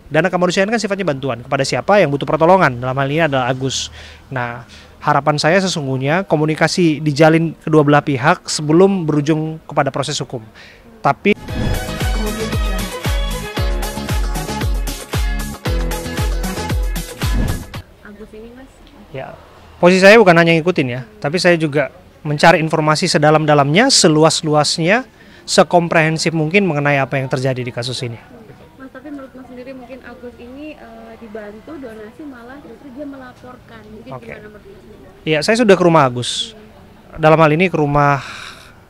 Dana kemanusiaan kan sifatnya bantuan kepada siapa yang butuh pertolongan. Dalam hal ini adalah Agus. Nah, harapan saya sesungguhnya komunikasi dijalin kedua belah pihak sebelum berujung kepada proses hukum. Tapi Agus ini Mas, ya, posisi saya bukan hanya ngikutin ya, tapi saya juga mencari informasi sedalam-dalamnya, seluas-luasnya, sekomprehensif mungkin mengenai apa yang terjadi di kasus ini. Mas, tapi menurut Mas sendiri mungkin Agus ini dibantu donasi malah justru dia melaporkan. Mungkin Oke. gimana menurut Mas sendiri? Ya, saya sudah ke rumah Agus. Dalam hal ini ke rumah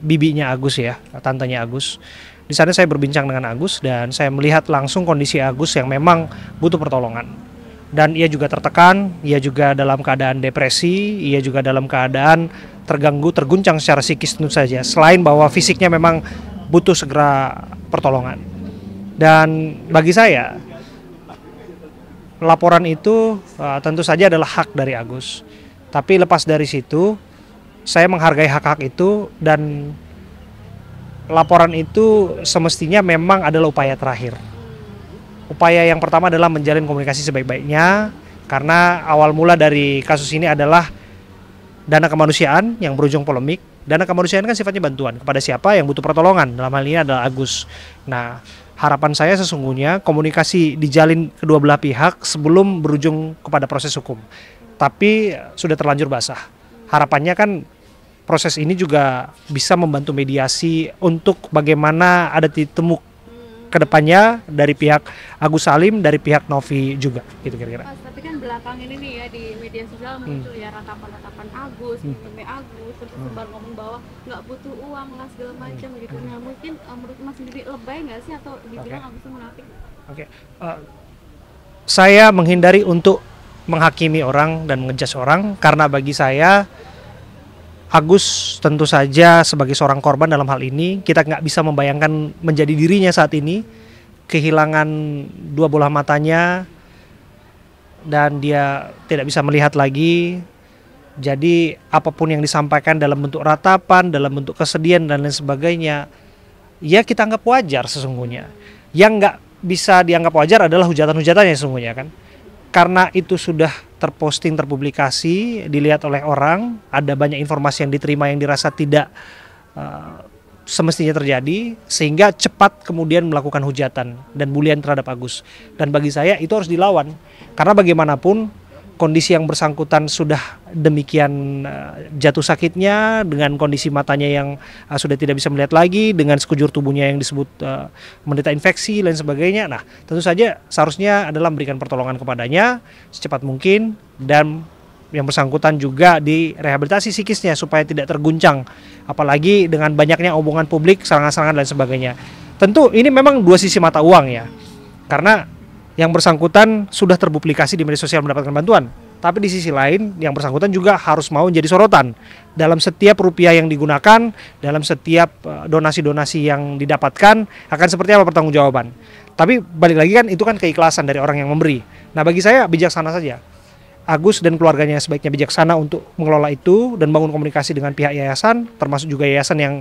bibinya Agus ya, tantenya Agus. Di sana saya berbincang dengan Agus dan saya melihat langsung kondisi Agus yang memang butuh pertolongan. Dan ia juga tertekan, ia juga dalam keadaan depresi, ia juga dalam keadaan terganggu, terguncang secara psikis tentu saja. Selain bahwa fisiknya memang butuh segera pertolongan. Dan bagi saya, laporan itu tentu saja adalah hak dari Agus. Tapi lepas dari situ, saya menghargai hak-hak itu dan laporan itu semestinya memang adalah upaya terakhir. Upaya yang pertama adalah menjalin komunikasi sebaik-baiknya, karena awal mula dari kasus ini adalah dana kemanusiaan yang berujung polemik. Dana kemanusiaan kan sifatnya bantuan kepada siapa yang butuh pertolongan. Dalam hal ini adalah Agus. Nah, harapan saya sesungguhnya komunikasi dijalin kedua belah pihak sebelum berujung kepada proses hukum. Tapi sudah terlanjur basah. Harapannya kan proses ini juga bisa membantu mediasi untuk bagaimana ada titik temu kedepannya dari pihak Agus Salim, dari pihak Novi juga, gitu kira-kira. Mas, tapi kan belakang ini nih ya di media sosial muncul ya ratapan-ratapan Agus, meme Agus, terus sembar ngomong bahwa nggak butuh uang lah segala macam gitu. Nah, mungkin menurut Mas sendiri lebay nggak sih atau dibilang Agus itu munafik? Oke. Saya menghindari untuk menghakimi orang dan ngejudge orang karena bagi saya Agus tentu saja sebagai seorang korban dalam hal ini, kita nggak bisa membayangkan menjadi dirinya saat ini, kehilangan dua bola matanya dan dia tidak bisa melihat lagi. Jadi apapun yang disampaikan dalam bentuk ratapan, dalam bentuk kesedihan dan lain sebagainya, ya kita anggap wajar sesungguhnya. Yang nggak bisa dianggap wajar adalah hujatan-hujatannya sesungguhnya kan. Karena itu sudah terposting, terpublikasi, dilihat oleh orang, ada banyak informasi yang diterima yang dirasa tidak semestinya terjadi, sehingga cepat kemudian melakukan hujatan dan bulian terhadap Agus. Dan bagi saya itu harus dilawan, karena bagaimanapun kondisi yang bersangkutan sudah demikian jatuh sakitnya, dengan kondisi matanya yang sudah tidak bisa melihat lagi, dengan sekujur tubuhnya yang disebut menderita infeksi dan sebagainya. Nah, tentu saja seharusnya adalah memberikan pertolongan kepadanya secepat mungkin, dan yang bersangkutan juga direhabilitasi psikisnya supaya tidak terguncang, apalagi dengan banyaknya omongan publik, serangan-serangan dan sebagainya. Tentu ini memang dua sisi mata uang ya, karena yang bersangkutan sudah terpublikasi di media sosial mendapatkan bantuan, tapi di sisi lain yang bersangkutan juga harus mau menjadi sorotan dalam setiap rupiah yang digunakan, dalam setiap donasi-donasi yang didapatkan akan seperti apa pertanggungjawaban. Tapi balik lagi kan itu kan keikhlasan dari orang yang memberi. Nah, bagi saya bijaksana saja. Agus dan keluarganya sebaiknya bijaksana untuk mengelola itu dan bangun komunikasi dengan pihak yayasan, termasuk juga yayasan yang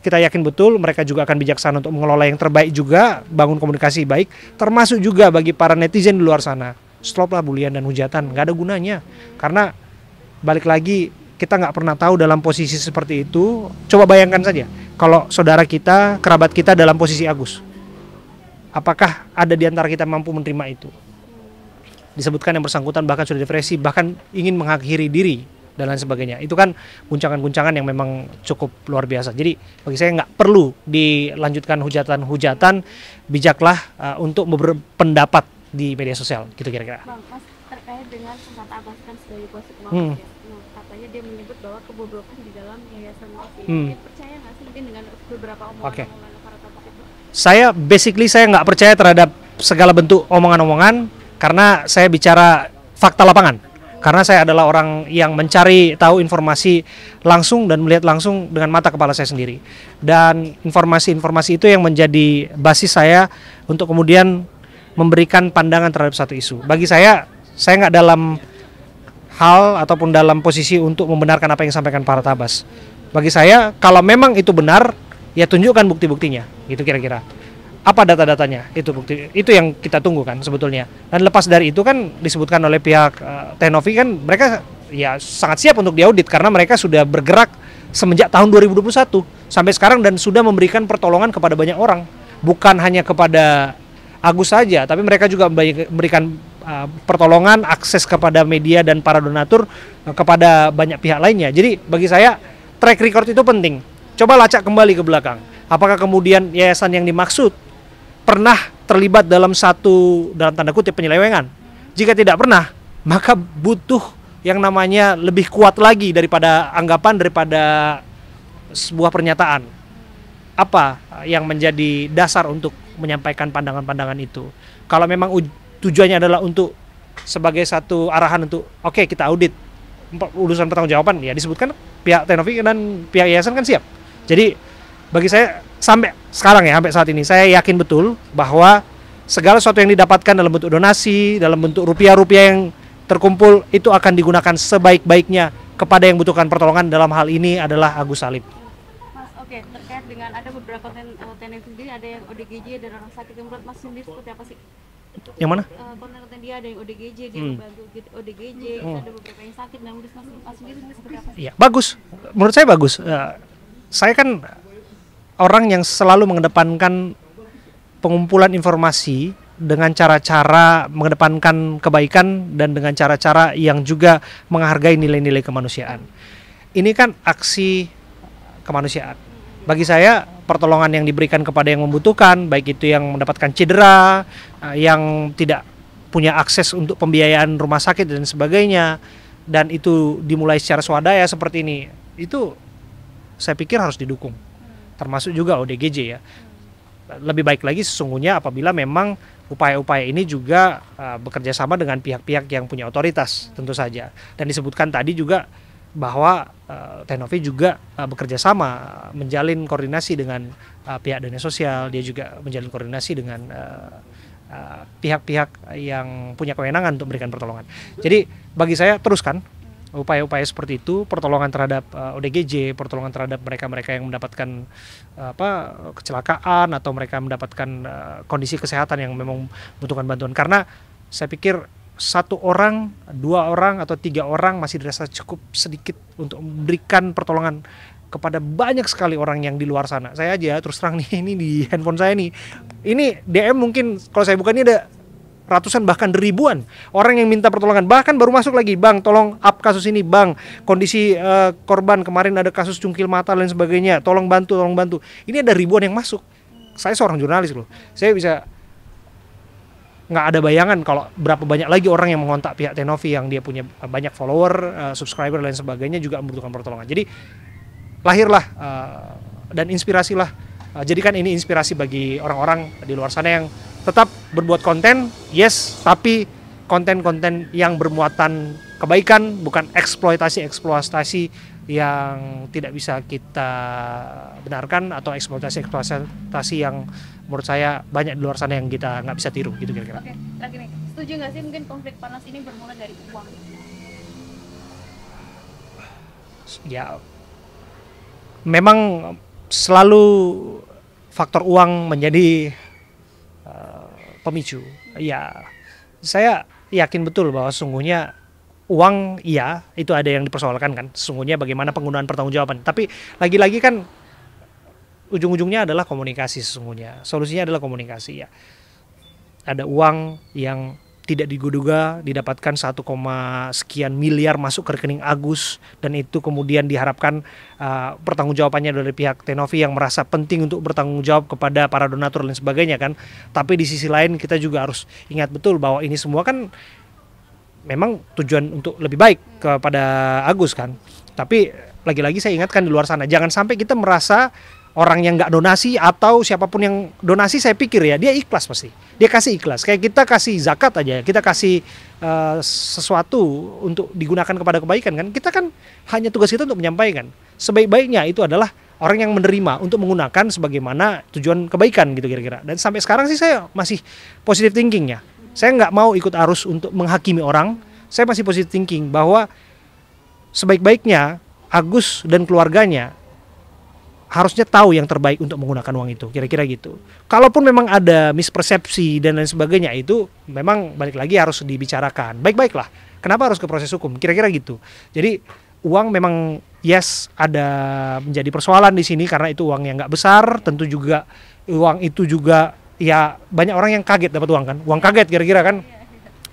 kita yakin betul mereka juga akan bijaksana untuk mengelola yang terbaik juga, bangun komunikasi baik, termasuk juga bagi para netizen di luar sana. Stoplah bulian dan hujatan, nggak ada gunanya. Karena balik lagi kita nggak pernah tahu dalam posisi seperti itu. Coba bayangkan saja kalau saudara kita, kerabat kita dalam posisi Agus, apakah ada di antara kita mampu menerima itu? Disebutkan yang bersangkutan bahkan sudah depresi, bahkan ingin mengakhiri diri dan lain sebagainya. Itu kan guncangan-guncangan yang memang cukup luar biasa. Jadi bagi saya nggak perlu dilanjutkan hujatan-hujatan, bijaklah untuk berpendapat di media sosial, gitu kira-kira. Bang, Mas, terkait dengan kata Abbas kan sebagai kuasa hukum, nah, katanya dia menyebut bahwa kebobrokan di dalam yayasan Novi. Mungkin percaya nggak sih mungkin dengan beberapa omongan-omongan para tokoh itu? Saya nggak percaya terhadap segala bentuk omongan-omongan, karena saya bicara fakta lapangan. Karena saya adalah orang yang mencari tahu informasi langsung dan melihat langsung dengan mata kepala saya sendiri. Dan informasi-informasi itu yang menjadi basis saya untuk kemudian memberikan pandangan terhadap satu isu. Bagi saya nggak dalam hal ataupun dalam posisi untuk membenarkan apa yang disampaikan para tabas. Bagi saya, kalau memang itu benar, ya tunjukkan bukti-buktinya, gitu kira-kira. Apa data-datanya? Itu bukti, itu yang kita tunggu kan sebetulnya. Dan lepas dari itu kan disebutkan oleh pihak Tenovi kan mereka ya sangat siap untuk diaudit karena mereka sudah bergerak semenjak tahun 2021 sampai sekarang dan sudah memberikan pertolongan kepada banyak orang, bukan hanya kepada Agus saja, tapi mereka juga memberikan pertolongan, akses kepada media dan para donatur kepada banyak pihak lainnya. Jadi bagi saya track record itu penting. Coba lacak kembali ke belakang. Apakah kemudian yayasan yang dimaksud pernah terlibat dalam satu dalam tanda kutip penyelewengan? Jika tidak pernah, maka butuh yang namanya lebih kuat lagi daripada anggapan, daripada sebuah pernyataan. Apa yang menjadi dasar untuk menyampaikan pandangan-pandangan itu? Kalau memang tujuannya adalah untuk sebagai satu arahan untuk oke, kita audit urusan pertanggungjawaban, ya disebutkan pihak Tenovi dan pihak yayasan kan siap. Jadi bagi saya sampai sekarang ya, sampai saat ini saya yakin betul bahwa segala sesuatu yang didapatkan dalam bentuk donasi, dalam bentuk rupiah-rupiah yang terkumpul itu akan digunakan sebaik-baiknya kepada yang membutuhkan pertolongan. Dalam hal ini adalah Agus Salim. Mas, oke, terkait dengan ada beberapa TNI sendiri, ada yang ODGJ dan orang sakit, yang menurut Mas sendiri seperti apa sih? Yang mana? Konten dia ada yang ODGJ, dia membantu ODGJ, ada beberapa yang sakit, dan menurut Mas sendiri seperti apa sih? Iya, bagus. Menurut saya bagus. Saya kan orang yang selalu mengedepankan pengumpulan informasi dengan cara-cara mengedepankan kebaikan dan dengan cara-cara yang juga menghargai nilai-nilai kemanusiaan. Ini kan aksi kemanusiaan. Bagi saya pertolongan yang diberikan kepada yang membutuhkan, baik itu yang mendapatkan cedera, yang tidak punya akses untuk pembiayaan rumah sakit dan sebagainya, dan itu dimulai secara swadaya seperti ini, itu saya pikir harus didukung. Termasuk juga ODGJ ya. Lebih baik lagi sesungguhnya apabila memang upaya-upaya ini juga bekerja sama dengan pihak-pihak yang punya otoritas tentu saja. Dan disebutkan tadi juga bahwa Tenovi juga bekerja sama menjalin koordinasi dengan pihak dinas sosial, dia juga menjalin koordinasi dengan pihak-pihak yang punya kewenangan untuk memberikan pertolongan. Jadi bagi saya teruskan upaya-upaya seperti itu, pertolongan terhadap ODGJ, pertolongan terhadap mereka-mereka yang mendapatkan kecelakaan atau mereka mendapatkan kondisi kesehatan yang memang membutuhkan bantuan. Karena saya pikir 1 orang, 2 orang atau 3 orang masih dirasa cukup sedikit untuk memberikan pertolongan kepada banyak sekali orang yang di luar sana. Saya aja terus terang nih, ini di handphone saya nih, ini DM mungkin kalau saya buka ini ada ratusan bahkan ribuan orang yang minta pertolongan, bahkan baru masuk lagi, bang tolong up kasus ini, bang kondisi korban kemarin ada kasus cungkil mata dan sebagainya, tolong bantu. Ini ada ribuan yang masuk. Saya seorang jurnalis loh, saya bisa nggak ada bayangan kalau berapa banyak lagi orang yang mengontak pihak Tenovi yang dia punya banyak follower, subscriber dan sebagainya juga membutuhkan pertolongan. Jadi lahirlah dan inspirasilah, jadikan ini inspirasi bagi orang-orang di luar sana yang tetap berbuat konten, yes, tapi konten-konten yang bermuatan kebaikan, bukan eksploitasi yang tidak bisa kita benarkan, atau eksploitasi yang menurut saya banyak di luar sana yang kita nggak bisa tiru gitu kira-kira. Oke, lagi nih, setuju nggak sih mungkin konflik panas ini bermula dari uang? Ya, memang selalu faktor uang menjadi pemicu. Ya, saya yakin betul bahwa sesungguhnya uang iya itu ada yang dipersoalkan kan. Sesungguhnya bagaimana penggunaan pertanggungjawaban. Tapi lagi-lagi kan ujung-ujungnya adalah komunikasi sesungguhnya. Solusinya adalah komunikasi ya. Ada uang yang tidak diduga didapatkan 1, sekian miliar masuk ke rekening Agus, dan itu kemudian diharapkan pertanggungjawabannya dari pihak Tenovi yang merasa penting untuk bertanggung jawab kepada para donatur dan sebagainya kan. Tapi di sisi lain kita juga harus ingat betul bahwa ini semua kan memang tujuan untuk lebih baik kepada Agus kan. Tapi lagi-lagi saya ingatkan di luar sana, jangan sampai kita merasa orang yang nggak donasi atau siapapun yang donasi, saya pikir ya dia ikhlas, pasti dia kasih ikhlas. Kayak kita kasih zakat aja, kita kasih sesuatu untuk digunakan kepada kebaikan kan. Kita kan hanya tugas kita untuk menyampaikan. Sebaik-baiknya itu adalah orang yang menerima untuk menggunakan sebagaimana tujuan kebaikan gitu kira-kira. Dan sampai sekarang sih saya masih positive thinkingnya. Saya nggak mau ikut arus untuk menghakimi orang. Saya masih positive thinking bahwa sebaik-baiknya Agus dan keluarganya harusnya tahu yang terbaik untuk menggunakan uang itu, kira-kira gitu. Kalaupun memang ada mispersepsi dan lain sebagainya, itu memang balik lagi harus dibicarakan. Baik-baiklah. Kenapa harus ke proses hukum? Kira-kira gitu. Jadi uang memang yes ada menjadi persoalan di sini karena itu uang yang nggak besar, tentu juga uang itu juga ya banyak orang yang kaget dapat uang kan. Uang kaget kira-kira kan.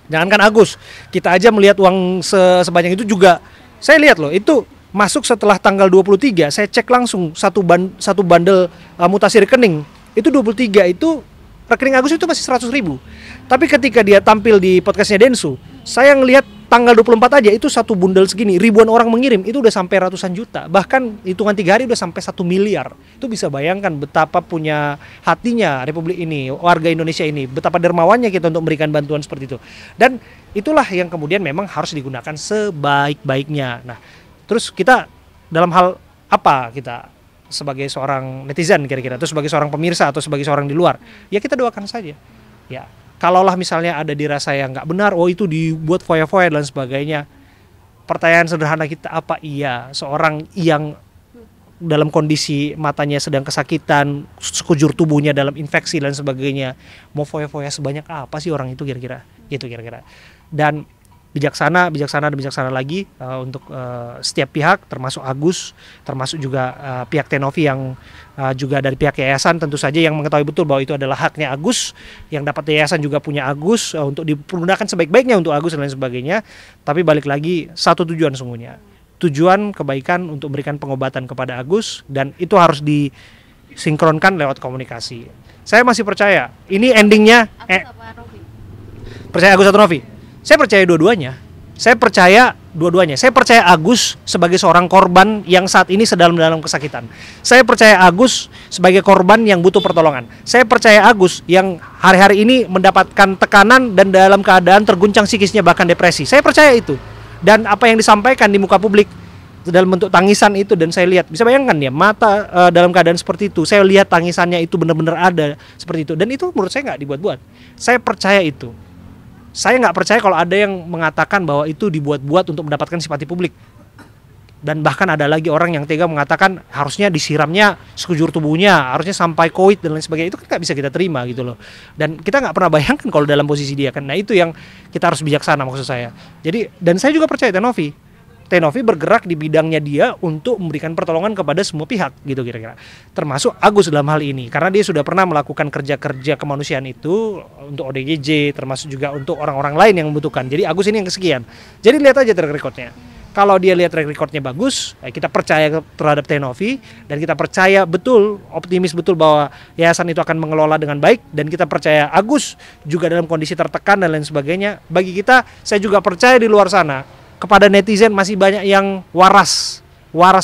Jangankan Agus, kita aja melihat uang sebanyak itu juga. Saya lihat loh, itu masuk setelah tanggal 23, saya cek langsung satu bundle mutasi rekening. Itu 23 itu rekening Agus itu masih 100.000. Tapi ketika dia tampil di podcastnya Densu, saya ngelihat tanggal 24 aja itu satu bundle segini, ribuan orang mengirim, itu udah sampai ratusan juta. Bahkan hitungan 3 hari udah sampai 1 miliar. Itu bisa bayangkan betapa punya hatinya Republik ini, warga Indonesia ini, betapa dermawannya kita untuk memberikan bantuan seperti itu. Dan itulah yang kemudian memang harus digunakan sebaik-baiknya. Nah, terus kita dalam hal apa kita sebagai seorang netizen kira-kira, atau sebagai seorang pemirsa, atau sebagai seorang di luar, ya kita doakan saja. Ya, kalaulah misalnya ada dirasa yang nggak benar, oh itu dibuat foya-foya dan sebagainya. Pertanyaan sederhana kita, apa iya seorang yang dalam kondisi matanya sedang kesakitan, sekujur tubuhnya dalam infeksi dan sebagainya, mau foya-foya sebanyak apa sih orang itu kira-kira? Gitu kira-kira. Dan bijaksana lagi untuk setiap pihak, termasuk Agus, termasuk juga pihak Tenovi yang juga dari pihak yayasan tentu saja yang mengetahui betul bahwa itu adalah haknya Agus, yang dapat yayasan juga punya Agus untuk digunakan sebaik-baiknya untuk Agus dan lain sebagainya. Tapi balik lagi satu tujuan sungguhnya, tujuan kebaikan untuk memberikan pengobatan kepada Agus, dan itu harus disinkronkan lewat komunikasi. Saya masih percaya ini endingnya percaya Agus atau Novi? Saya percaya dua-duanya. Saya percaya Agus sebagai seorang korban yang saat ini sedang dalam kesakitan. Saya percaya Agus sebagai korban yang butuh pertolongan. Saya percaya Agus yang hari-hari ini mendapatkan tekanan dan dalam keadaan terguncang psikisnya, bahkan depresi. Saya percaya itu. Dan apa yang disampaikan di muka publik dalam bentuk tangisan itu, dan saya lihat, bisa bayangkan ya, mata dalam keadaan seperti itu, saya lihat tangisannya itu benar-benar ada seperti itu. Dan itu menurut saya nggak dibuat-buat. Saya percaya itu. Saya nggak percaya kalau ada yang mengatakan bahwa itu dibuat-buat untuk mendapatkan simpati publik. Dan bahkan ada lagi orang yang tega mengatakan harusnya disiramnya sekujur tubuhnya, harusnya sampai COVID dan lain sebagainya. Itu kan nggak bisa kita terima gitu loh. Dan kita nggak pernah bayangkan kalau dalam posisi dia kan. Nah itu yang kita harus bijaksana maksud saya. Jadi, dan saya juga percaya Tenovi bergerak di bidangnya dia untuk memberikan pertolongan kepada semua pihak gitu kira-kira, termasuk Agus dalam hal ini, karena dia sudah pernah melakukan kerja-kerja kemanusiaan itu untuk ODGJ, termasuk juga untuk orang-orang lain yang membutuhkan. Jadi Agus ini yang kesekian. Jadi lihat aja track recordnya. Kalau dia lihat track recordnya bagus, kita percaya terhadap Tenovi, dan kita percaya betul, optimis betul bahwa yayasan itu akan mengelola dengan baik, dan kita percaya Agus juga dalam kondisi tertekan dan lain sebagainya. Bagi kita, saya juga percaya di luar sana kepada netizen masih banyak yang waras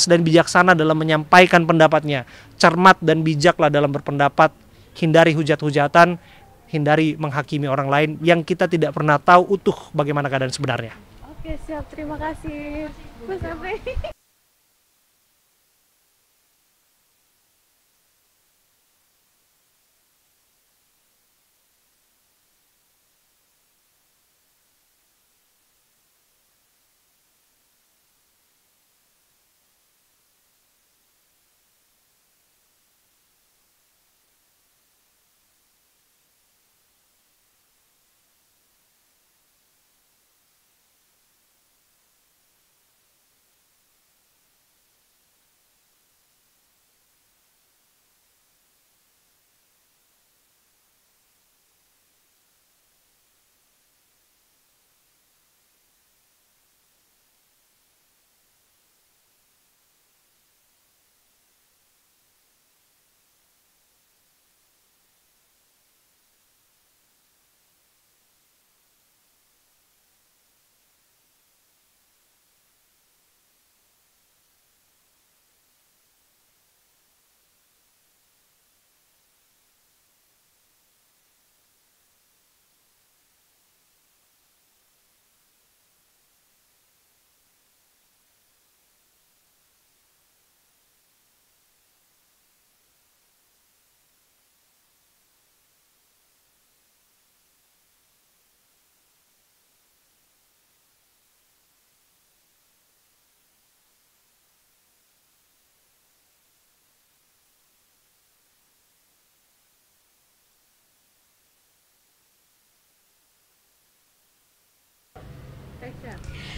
dan bijaksana dalam menyampaikan pendapatnya. Cermat dan bijaklah dalam berpendapat, hindari hujat-hujatan, hindari menghakimi orang lain yang kita tidak pernah tahu utuh bagaimana keadaan sebenarnya. Oke, siap, terima kasih Mas Abe.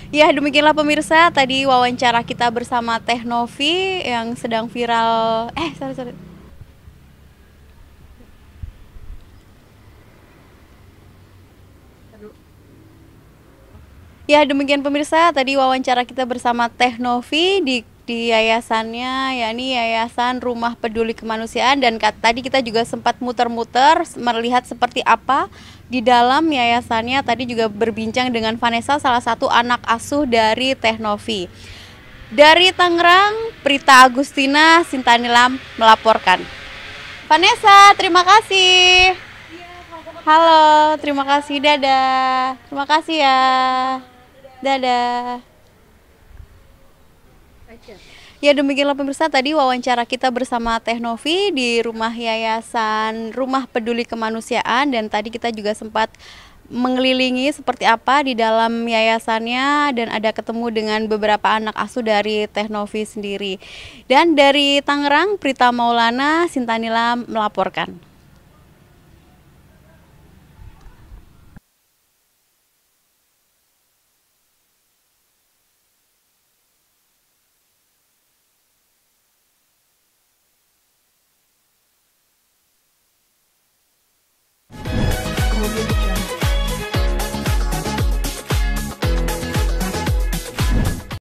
Ya, demikianlah pemirsa tadi wawancara kita bersama Teh Novi yang sedang viral. Sorry. Ya, demikian pemirsa tadi wawancara kita bersama Teh Novi di yayasannya, yakni Yayasan Rumah Peduli Kemanusiaan, dan tadi kita juga sempat muter-muter melihat seperti apa di dalam yayasannya. Tadi juga berbincang dengan Vanessa, salah satu anak asuh dari Teh Novi. Dari Tangerang, Prita Agustina Sintanilam melaporkan. Vanessa, terima kasih. Halo, terima kasih, dadah. Terima kasih ya. Dadah. Ya, demikianlah pemirsa tadi wawancara kita bersama Teh Novi di rumah Yayasan Rumah Peduli Kemanusiaan, dan tadi kita juga sempat mengelilingi seperti apa di dalam yayasannya dan ada ketemu dengan beberapa anak asuh dari Teh Novi sendiri. Dan dari Tangerang, Prita Maulana Sintanila melaporkan.